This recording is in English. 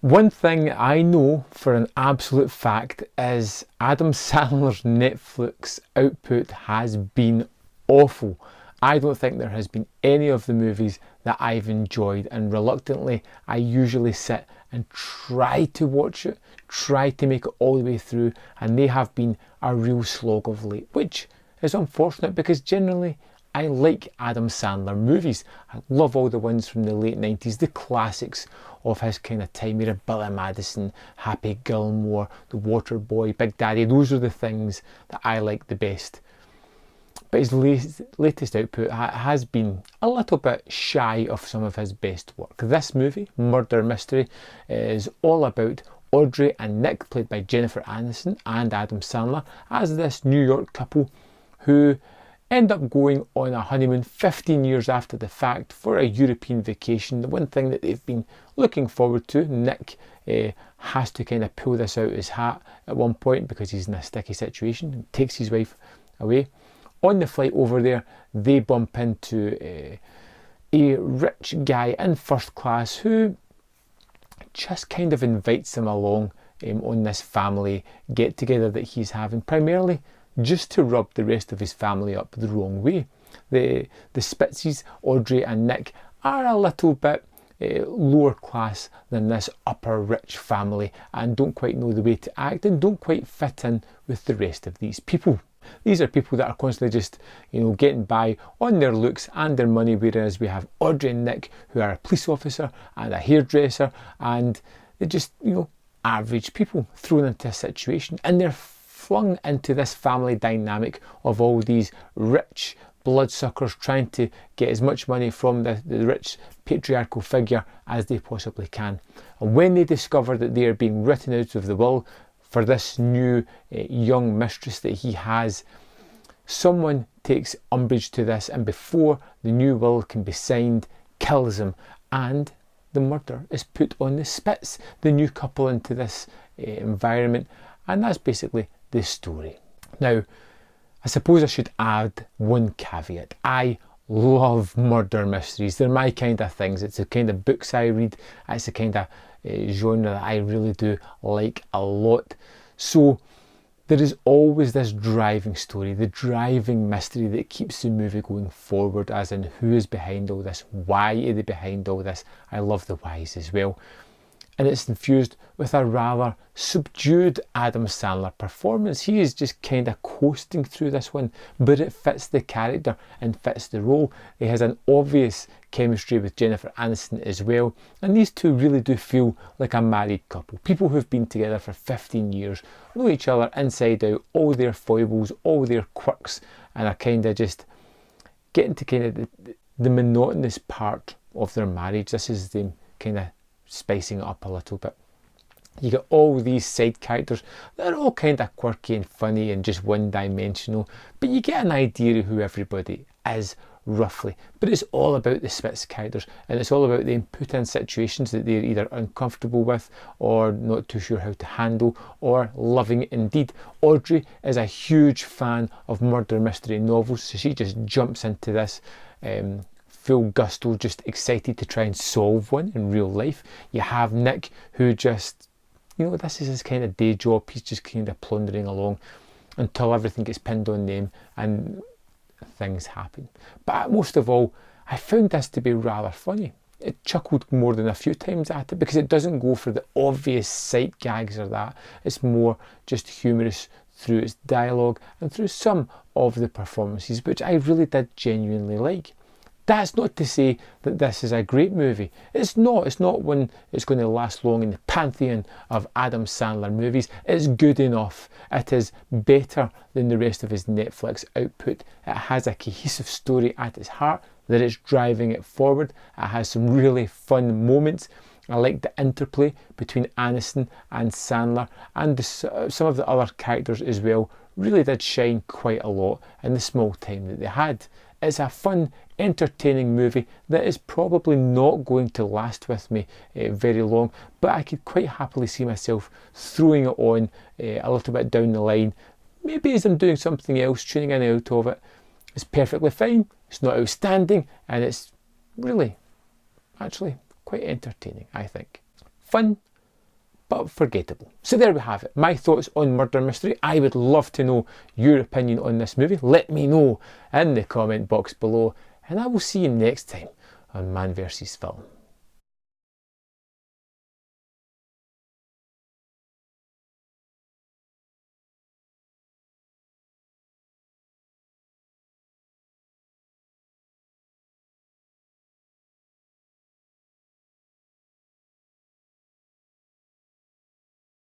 One thing I know for an absolute fact is Adam Sandler's Netflix output has been awful. I don't think there has been any of the movies that I've enjoyed, and reluctantly I usually sit and try to watch it, try to make it all the way through, and they have been a real slog of late, which is unfortunate because generally I like Adam Sandler movies. I love all the ones from the late 90s, the classics of his kind of time era. Billy Madison, Happy Gilmore, The Waterboy, Big Daddy. Those are the things that I like the best. But his latest output has been a little bit shy of some of his best work. This movie, Murder Mystery, is all about Audrey and Nick, played by Jennifer Aniston and Adam Sandler, as this New York couple who end up going on a honeymoon 15 years after the fact for a European vacation. The one thing that they've been looking forward to, Nick has to kind of pull this out his hat at one point because he's in a sticky situation and takes his wife away. On the flight over there, they bump into a rich guy in first class who just kind of invites them along on this family get-together that he's having, primarily just to rub the rest of his family up the wrong way. The Spitzes, Audrey and Nick, are a little bit lower class than this upper rich family and don't quite know the way to act and don't quite fit in with the rest of these people. These are people that are constantly just, getting by on their looks and their money, whereas we have Audrey and Nick, who are a police officer and a hairdresser, and they're just, average people thrown into a situation, and they're flung into this family dynamic of all these rich bloodsuckers trying to get as much money from the rich patriarchal figure as they possibly can. And when they discover that they are being written out of the will for this new young mistress that he has, someone takes umbrage to this, and before the new will can be signed, kills him, and the murder is put on the Spitz, the new couple, into this environment. And that's basically the story. Now, I suppose I should add one caveat. I love murder mysteries. They're my kind of things. It's the kind of books I read. It's the kind of genre that I really do like a lot. So there is always this driving story, the driving mystery that keeps the movie going forward, as in who is behind all this, why are they behind all this. I love the whys as well. And it's infused with a rather subdued Adam Sandler performance. He is just kind of coasting through this one, but it fits the character and fits the role. He has an obvious chemistry with Jennifer Aniston as well, and these two really do feel like a married couple. People who've been together for 15 years, know each other inside out, all their foibles, all their quirks, and are kind of just getting to kind of the monotonous part of their marriage. This is them kind of spicing it up a little bit. You get all these side characters that are all kind of quirky and funny and just one-dimensional, but you get an idea of who everybody is roughly. But it's all about the Spitz characters, and it's all about them put in situations that they're either uncomfortable with or not too sure how to handle, or loving it indeed. Audrey is a huge fan of murder mystery novels, so she just jumps into this full gusto, just excited to try and solve one in real life. You have Nick, who just, this is his kind of day job. He's just kind of plundering along until everything gets pinned on them and things happen. But most of all, I found this to be rather funny. It chuckled more than a few times at it because it doesn't go for the obvious sight gags or that. It's more just humorous through its dialogue and through some of the performances, which I really did genuinely like. That's not to say that this is a great movie. It's not. It's not one that's going to last long in the pantheon of Adam Sandler movies. It's good enough. It is better than the rest of his Netflix output. It has a cohesive story at its heart that is driving it forward. It has some really fun moments. I like the interplay between Aniston and Sandler, and some of the other characters as well really did shine quite a lot in the small time that they had. It's a fun, entertaining movie that is probably not going to last with me very long, but I could quite happily see myself throwing it on a little bit down the line. Maybe as I'm doing something else, tuning in and out of it. It's perfectly fine, it's not outstanding, and it's really, actually, quite entertaining, I think. Fun, but forgettable. So there we have it, my thoughts on Murder Mystery. I would love to know your opinion on this movie. Let me know in the comment box below, and I will see you next time on Man vs. Film.